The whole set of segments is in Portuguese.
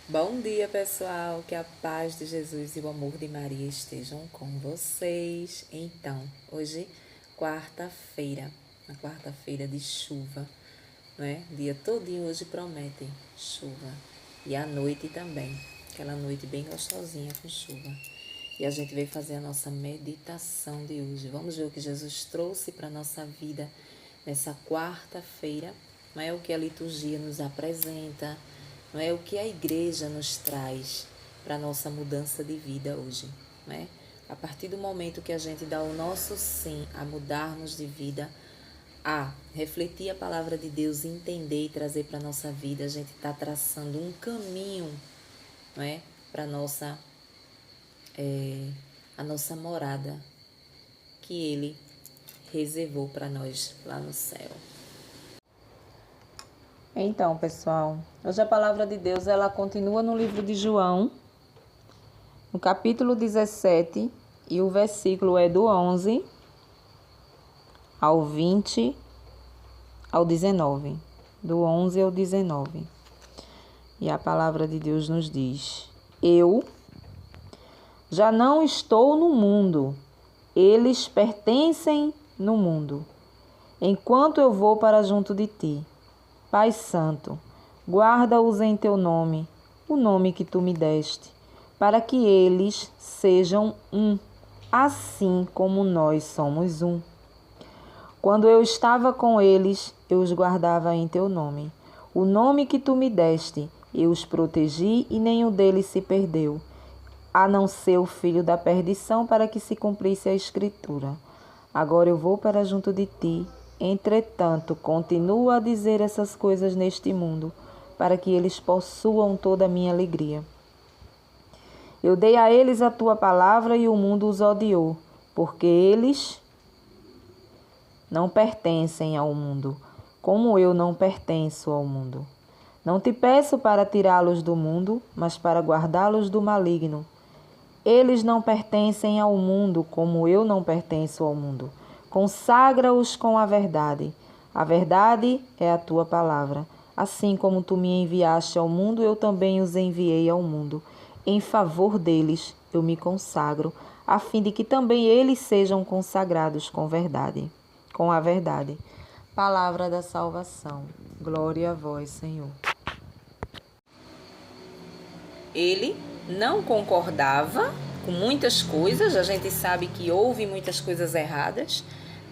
Bom dia, pessoal. Que a paz de Jesus e o amor de Maria estejam com vocês. Então, hoje, quarta-feira, uma quarta-feira de chuva, não é? O dia todinho hoje promete chuva. E à noite também, aquela noite bem gostosinha com chuva. E a gente veio fazer a nossa meditação de hoje. Vamos ver o que Jesus trouxe para a nossa vida nessa quarta-feira. Não é o que a liturgia nos apresenta, não é o que a igreja nos traz para a nossa mudança de vida hoje, não é? A partir do momento que a gente dá o nosso sim a mudarmos de vida, a refletir a palavra de Deus, entender e trazer para a nossa vida, a gente está traçando um caminho, não é? Para a nossa morada que Ele reservou para nós lá no céu. Então, pessoal, hoje a palavra de Deus ela continua no livro de João, no capítulo 17, e o versículo é do 11 ao 20 ao 19. Do 11 ao 19. E a palavra de Deus nos diz: Eu já não estou no mundo, eles pertencem no mundo, enquanto eu vou para junto de ti. Pai Santo, guarda-os em teu nome, o nome que tu me deste, para que eles sejam um, assim como nós somos um. Quando eu estava com eles, eu os guardava em teu nome. O nome que tu me deste, eu os protegi e nenhum deles se perdeu, a não ser o filho da perdição, para que se cumprisse a Escritura. Agora eu vou para junto de ti. Entretanto, continuo a dizer essas coisas neste mundo, para que eles possuam toda a minha alegria. Eu dei a eles a tua palavra e o mundo os odiou, porque eles não pertencem ao mundo, como eu não pertenço ao mundo. Não te peço para tirá-los do mundo, mas para guardá-los do maligno. Eles não pertencem ao mundo, como eu não pertenço ao mundo. Consagra-os com a verdade. A verdade é a tua palavra. Assim como tu me enviaste ao mundo, eu também os enviei ao mundo. Em favor deles eu me consagro, a fim de que também eles sejam consagrados com a verdade. Palavra da salvação. Glória a vós, Senhor. Ele não concordava com muitas coisas, a gente sabe que houve muitas coisas erradas,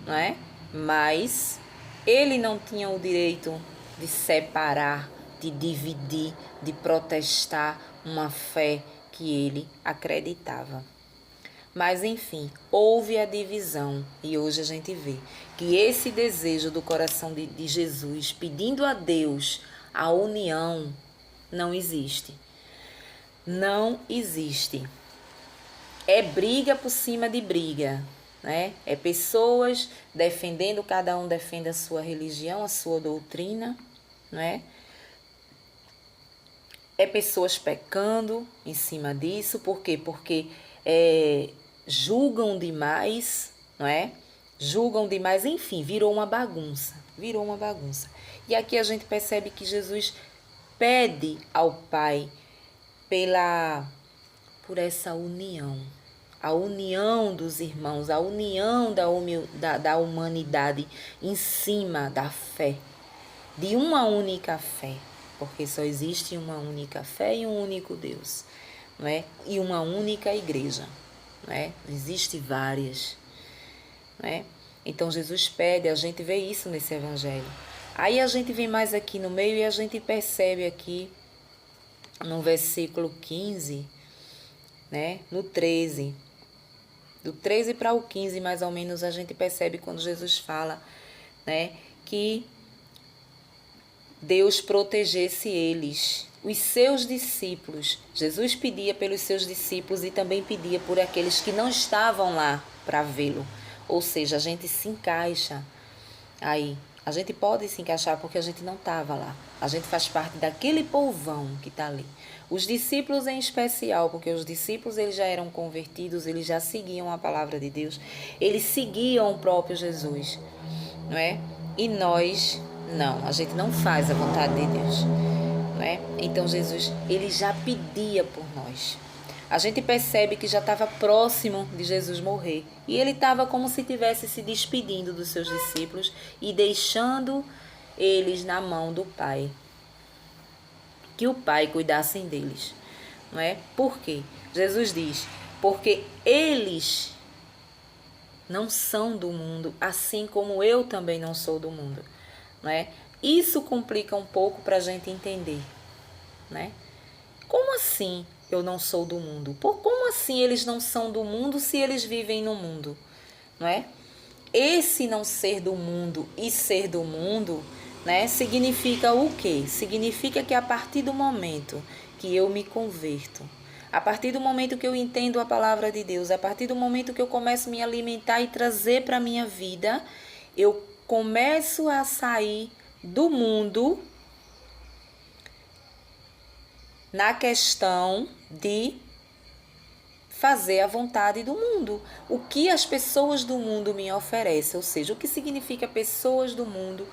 não é? Mas ele não tinha o direito de separar, de dividir, de protestar uma fé que ele acreditava. Mas enfim, houve a divisão e hoje a gente vê que esse desejo do coração de Jesus pedindo a Deus a união não existe. Não existe. É briga por cima de briga, né? É pessoas defendendo, cada um defende a sua religião, a sua doutrina, né? É pessoas pecando em cima disso, por quê? Porque julgam demais, não é? Julgam demais, enfim, virou uma bagunça, E aqui a gente percebe que Jesus pede ao Pai por essa união, a união dos irmãos, a união da humanidade em cima da fé, de uma única fé, porque só existe uma única fé e um único Deus, não é? E uma única igreja, não é? Não existe várias, não é? Então Jesus pede, a gente vê isso nesse evangelho. Aí a gente vem mais aqui no meio e a gente percebe aqui no versículo 15, né? No 13. Do 13 para o 15, mais ou menos, a gente percebe quando Jesus fala, né? Que Deus protegesse eles, os seus discípulos. Jesus pedia pelos seus discípulos e também pedia por aqueles que não estavam lá para vê-lo. Ou seja, a gente se encaixa aí. A gente pode se encaixar porque a gente não estava lá. A gente faz parte daquele povão que está ali. Os discípulos em especial, porque os discípulos eles já eram convertidos, eles já seguiam a palavra de Deus, eles seguiam o próprio Jesus, não é? E nós, não, a gente não faz a vontade de Deus, né? Então Jesus, ele já pedia por nós. A gente percebe que já estava próximo de Jesus morrer. E ele estava como se estivesse se despedindo dos seus discípulos e deixando eles na mão do Pai. Que o Pai cuidasse deles. Não é? Por quê? Jesus diz, porque eles não são do mundo, assim como eu também não sou do mundo. Não é? Isso complica um pouco para a gente entender. Né? Como assim eu não sou do mundo? Como assim eles não são do mundo se eles vivem no mundo? Não é? Esse não ser do mundo e ser do mundo, né, significa o quê? Significa que a partir do momento que eu me converto, a partir do momento que eu entendo a palavra de Deus, a partir do momento que eu começo a me alimentar e trazer para a minha vida, eu começo a sair do mundo na questão de fazer a vontade do mundo. O que as pessoas do mundo me oferecem, ou seja, o que significa pessoas do mundo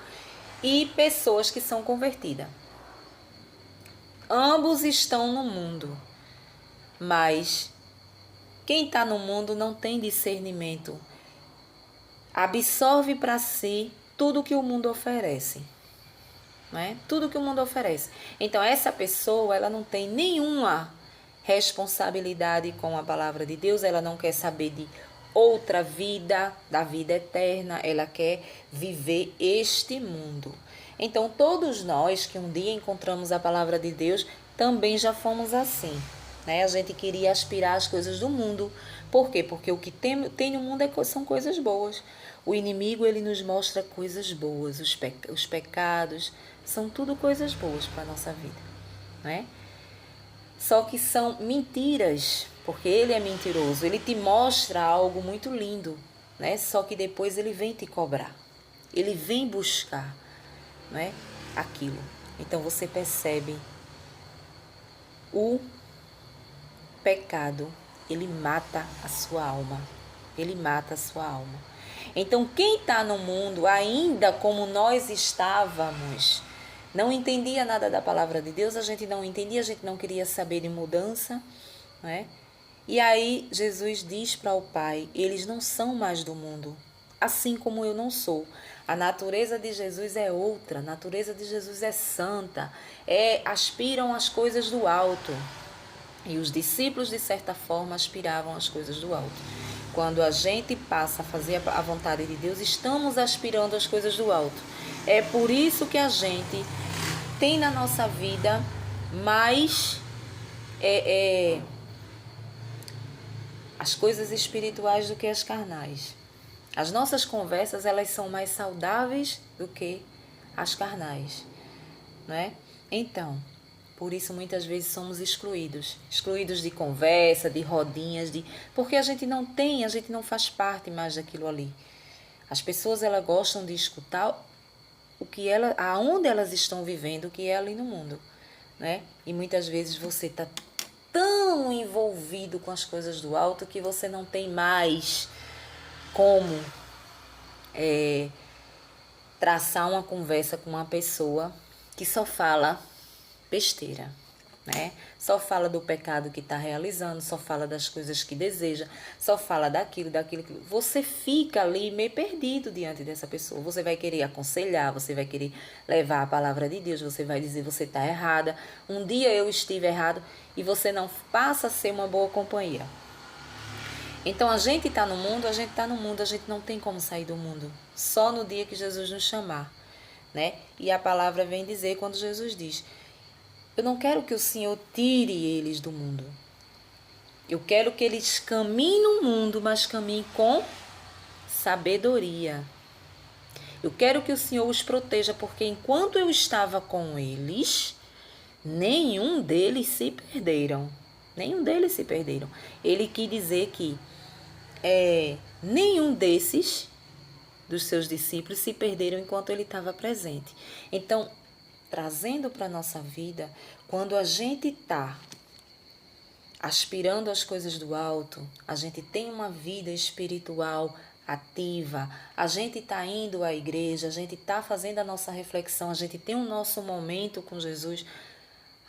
e pessoas que são convertidas. Ambos estão no mundo, mas quem está no mundo não tem discernimento. Absorve para si tudo que o mundo oferece. Né? Tudo que o mundo oferece. Então, essa pessoa, ela não tem nenhuma responsabilidade com a palavra de Deus, ela não quer saber de outra vida, da vida eterna, ela quer viver este mundo. Então, todos nós que um dia encontramos a palavra de Deus, também já fomos assim. Né? A gente queria aspirar às coisas do mundo. Por quê? Porque o que tem no mundo são coisas boas. O inimigo, ele nos mostra coisas boas, os pecados, são tudo coisas boas para a nossa vida, né? Só que são mentiras, porque ele é mentiroso, ele te mostra algo muito lindo, né? Só que depois ele vem te cobrar, ele vem buscar, né? Aquilo. Então você percebe o pecado, ele mata a sua alma, ele mata a sua alma. Então quem está no mundo ainda como nós estávamos, não entendia nada da palavra de Deus, a gente não entendia, a gente não queria saber de mudança, né? E aí Jesus diz para o Pai, eles não são mais do mundo, assim como eu não sou. A natureza de Jesus é outra, a natureza de Jesus é santa, aspiram às coisas do alto. E os discípulos, de certa forma, aspiravam às coisas do alto. Quando a gente passa a fazer a vontade de Deus, estamos aspirando às coisas do alto. É por isso que a gente tem na nossa vida mais as coisas espirituais do que as carnais. As nossas conversas, elas são mais saudáveis do que as carnais, não é? Então, por isso muitas vezes somos excluídos de conversa, de rodinhas, porque a gente não faz parte mais daquilo ali. As pessoas, elas gostam de escutar aonde elas estão vivendo, o que é ali no mundo, né? E muitas vezes você está tão envolvido com as coisas do alto que você não tem mais como traçar uma conversa com uma pessoa que só fala besteira, né? Só fala do pecado que está realizando, só fala das coisas que deseja, só fala daquilo. Você fica ali meio perdido diante dessa pessoa. Você vai querer aconselhar, você vai querer levar a palavra de Deus, você vai dizer você está errada. Um dia eu estive errado e você não passa a ser uma boa companhia. Então a gente está no mundo, a gente não tem como sair do mundo. Só no dia que Jesus nos chamar, né? E a palavra vem dizer quando Jesus diz: eu não quero que o Senhor tire eles do mundo. Eu quero que eles caminhem no mundo, mas caminhem com sabedoria. Eu quero que o Senhor os proteja, porque enquanto eu estava com eles, nenhum deles se perderam. Nenhum deles se perderam. Ele quis dizer que nenhum dos seus discípulos se perderam enquanto ele estava presente. Então, trazendo para a nossa vida, quando a gente está aspirando às coisas do alto, a gente tem uma vida espiritual ativa, a gente está indo à igreja, a gente está fazendo a nossa reflexão, a gente tem o nosso momento com Jesus,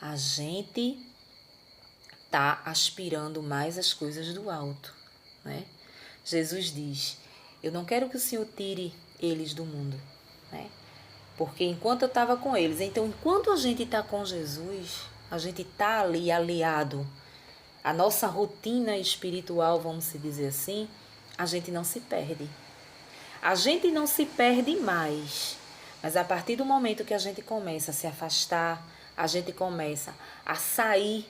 A gente está aspirando mais as coisas do alto, né? Jesus diz, eu não quero que o Senhor tire eles do mundo, né? Porque enquanto eu estava com eles, então enquanto a gente está com Jesus, a gente está ali aliado, a nossa rotina espiritual, vamos se dizer assim, a gente não se perde. A gente não se perde mais, mas a partir do momento que a gente começa a se afastar, a gente começa a sair,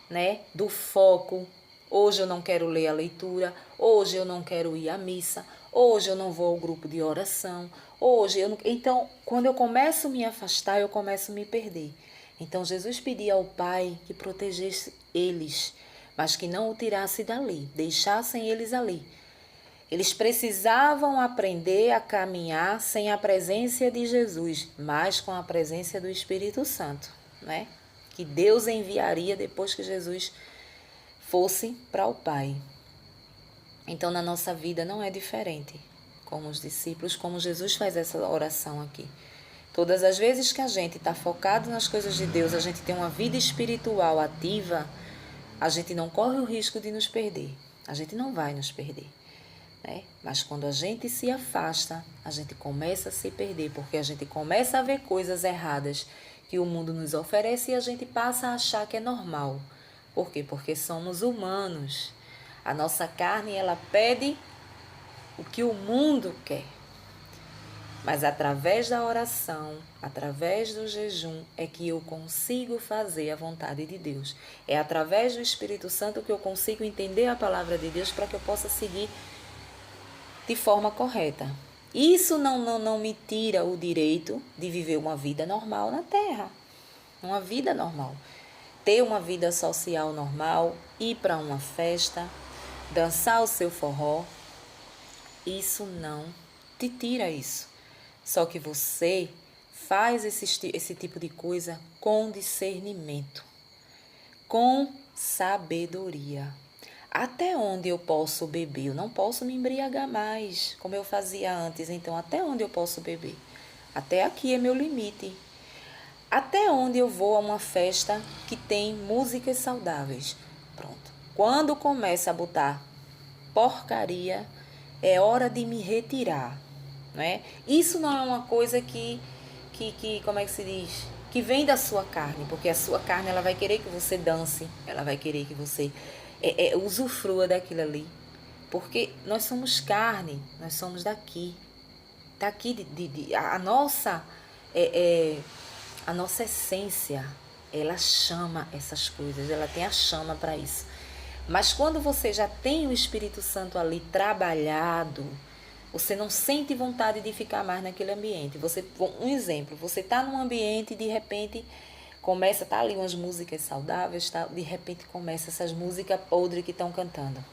né, do foco. Hoje eu não quero ler a leitura, hoje eu não quero ir à missa, hoje eu não vou ao grupo de oração, hoje eu não... Então, quando eu começo a me afastar, eu começo a me perder. Então, Jesus pedia ao Pai que protegesse eles, mas que não o tirasse dali, deixassem eles ali. Eles precisavam aprender a caminhar sem a presença de Jesus, mas com a presença do Espírito Santo, né? Que Deus enviaria depois que Jesus fosse para o Pai. Então, na nossa vida não é diferente, como os discípulos, como Jesus faz essa oração aqui. Todas as vezes que a gente está focado nas coisas de Deus, a gente tem uma vida espiritual ativa, a gente não corre o risco de nos perder. A gente não vai nos perder, né? Mas quando a gente se afasta, a gente começa a se perder, porque a gente começa a ver coisas erradas que o mundo nos oferece e a gente passa a achar que é normal. Por quê? Porque somos humanos. A nossa carne, ela pede o que o mundo quer. Mas através da oração, através do jejum, é que eu consigo fazer a vontade de Deus. É através do Espírito Santo que eu consigo entender a palavra de Deus para que eu possa seguir de forma correta. Isso não me tira o direito de viver uma vida normal na Terra. Uma vida normal. Ter uma vida social normal, ir para uma festa, dançar o seu forró. Isso não te tira isso. Só que você faz esse tipo de coisa com discernimento, com sabedoria. Até onde eu posso beber? Eu não posso me embriagar mais, como eu fazia antes. Então, até onde eu posso beber? Até aqui é meu limite. Até onde eu vou a uma festa que tem músicas saudáveis? Pronto. Quando começa a botar porcaria, é hora de me retirar, né? Isso não é uma coisa que como é que se diz? Que vem da sua carne, porque a sua carne ela vai querer que você dance, ela vai querer que você usufrua daquilo ali, porque nós somos carne, nós somos daqui a nossa a nossa essência, ela chama essas coisas, ela tem a chama para isso. Mas quando você já tem o Espírito Santo ali trabalhado, você não sente vontade de ficar mais naquele ambiente. Um exemplo, você está num ambiente e de repente começa, tá ali umas músicas saudáveis, tá, de repente começa essas músicas podres que estão cantando.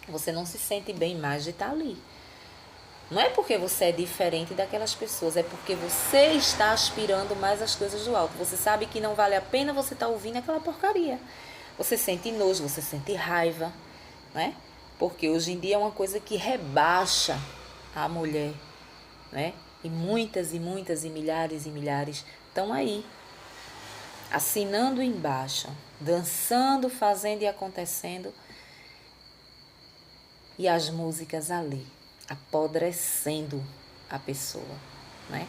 Você não se sente bem mais de estar ali. Não é porque você é diferente daquelas pessoas, é porque você está aspirando mais as coisas do alto. Você sabe que não vale a pena você estar ouvindo aquela porcaria. Você sente nojo, você sente raiva, né? Porque hoje em dia é uma coisa que rebaixa a mulher, né? E muitas e milhares estão aí, assinando embaixo, dançando, fazendo e acontecendo, e as músicas ali, apodrecendo a pessoa, né?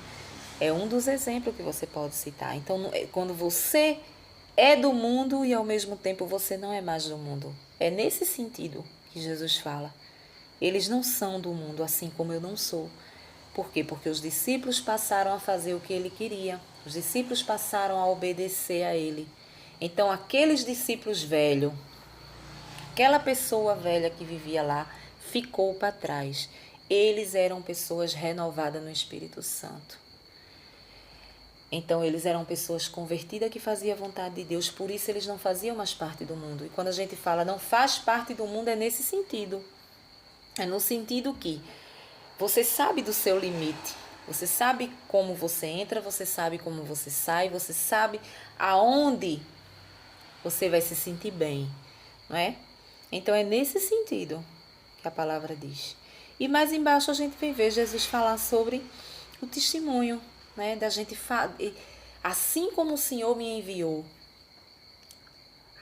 É um dos exemplos que você pode citar. Então, quando você é do mundo e ao mesmo tempo você não é mais do mundo. É nesse sentido que Jesus fala. Eles não são do mundo, assim como eu não sou. Por quê? Porque os discípulos passaram a fazer o que ele queria. Os discípulos passaram a obedecer a ele. Então, aqueles discípulos velhos, aquela pessoa velha que vivia lá, ficou para trás. Eles eram pessoas renovadas no Espírito Santo. Então, eles eram pessoas convertidas que faziam a vontade de Deus, por isso eles não faziam mais parte do mundo. E quando a gente fala não faz parte do mundo, é nesse sentido. É no sentido que você sabe do seu limite, você sabe como você entra, você sabe como você sai, você sabe aonde você vai se sentir bem, não é? Então, é nesse sentido que a palavra diz. E mais embaixo a gente vem ver Jesus falar sobre o testemunho, né? Da gente assim como o Senhor me enviou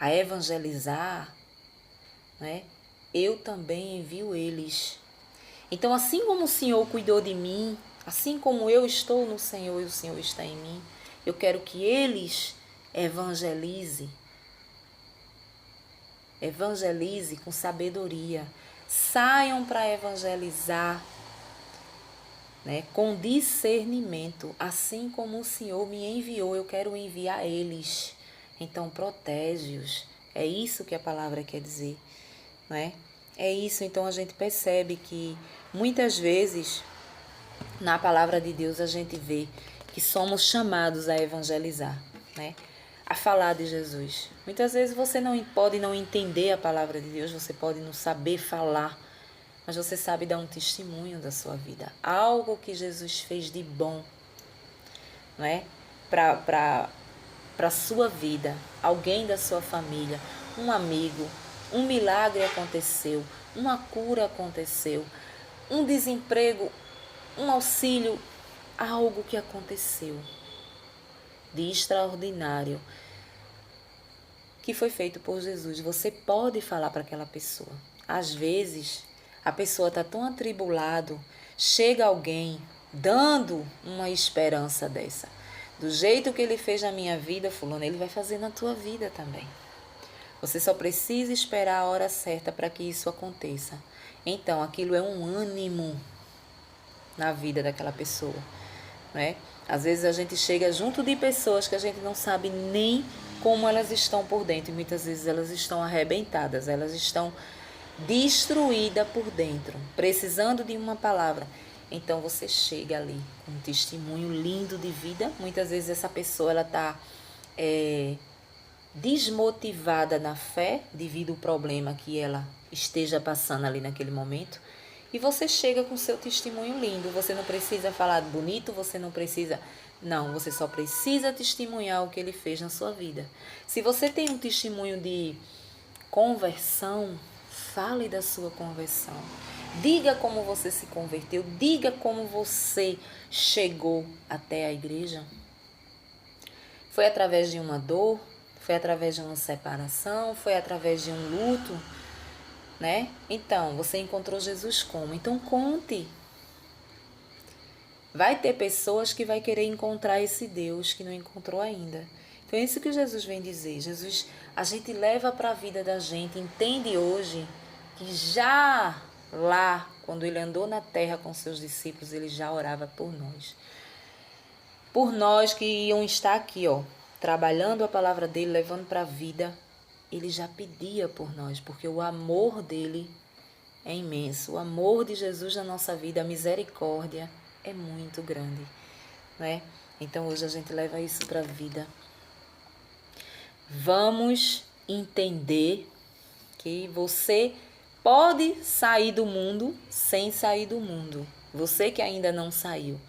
a evangelizar, né, eu também envio eles. Então, assim como o Senhor cuidou de mim, assim como eu estou no Senhor e o Senhor está em mim, eu quero que eles evangelizem com sabedoria. Saiam para evangelizar, né, com discernimento. Assim como o Senhor me enviou, eu quero enviar eles. Então, protege-os. É isso que a palavra quer dizer, né? É isso. Então, a gente percebe que muitas vezes na palavra de Deus a gente vê que somos chamados a evangelizar, né? A falar de Jesus. Muitas vezes você pode não entender a palavra de Deus, você pode não saber falar, mas você sabe dar um testemunho da sua vida. Algo que Jesus fez de bom, não é? Para a sua vida, alguém da sua família, um amigo, um milagre aconteceu, uma cura aconteceu, um desemprego, um auxílio, algo que aconteceu de extraordinário que foi feito por Jesus. Você pode falar para aquela pessoa. Às vezes, a pessoa está tão atribulada, chega alguém dando uma esperança dessa. Do jeito que ele fez na minha vida, fulano, ele vai fazer na tua vida também. Você só precisa esperar a hora certa para que isso aconteça. Então, aquilo é um ânimo na vida daquela pessoa, né? Às vezes a gente chega junto de pessoas que a gente não sabe nem como elas estão por dentro. E muitas vezes elas estão arrebentadas, elas estão destruídas por dentro, precisando de uma palavra. Então você chega ali com um testemunho lindo de vida. Muitas vezes essa pessoa ela está desmotivada na fé devido ao problema que ela esteja passando ali naquele momento. E você chega com seu testemunho lindo. Você não precisa falar bonito, você não precisa... Não, você só precisa testemunhar o que ele fez na sua vida. Se você tem um testemunho de conversão, fale da sua conversão. Diga como você se converteu, diga como você chegou até a igreja. Foi através de uma dor, foi através de uma separação, foi através de um luto, né? Então, você encontrou Jesus como? Então, conte. Vai ter pessoas que vai querer encontrar esse Deus que não encontrou ainda. Então, é isso que Jesus vem dizer. Jesus, a gente leva para a vida da gente, entende hoje que já lá, quando ele andou na terra com seus discípulos, ele já orava por nós. Por nós que iam estar aqui, ó, trabalhando a palavra dele, levando para a vida. Ele já pedia por nós, porque o amor dele é imenso. O amor de Jesus na nossa vida, a misericórdia é muito grande, não é? Então hoje a gente leva isso para a vida. Vamos entender que você pode sair do mundo sem sair do mundo. Você que ainda não saiu.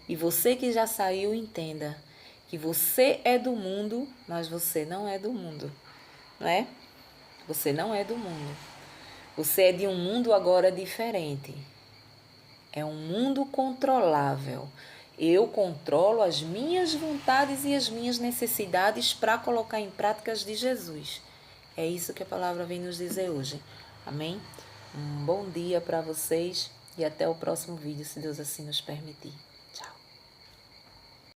E você que já saiu, entenda que você é do mundo, mas você não é do mundo. Né? Você não é do mundo. Você é de um mundo agora diferente. É um mundo controlável. Eu controlo as minhas vontades e as minhas necessidades para colocar em práticas de Jesus. É isso que a palavra vem nos dizer hoje. Amém? Um bom dia para vocês e até o próximo vídeo, se Deus assim nos permitir.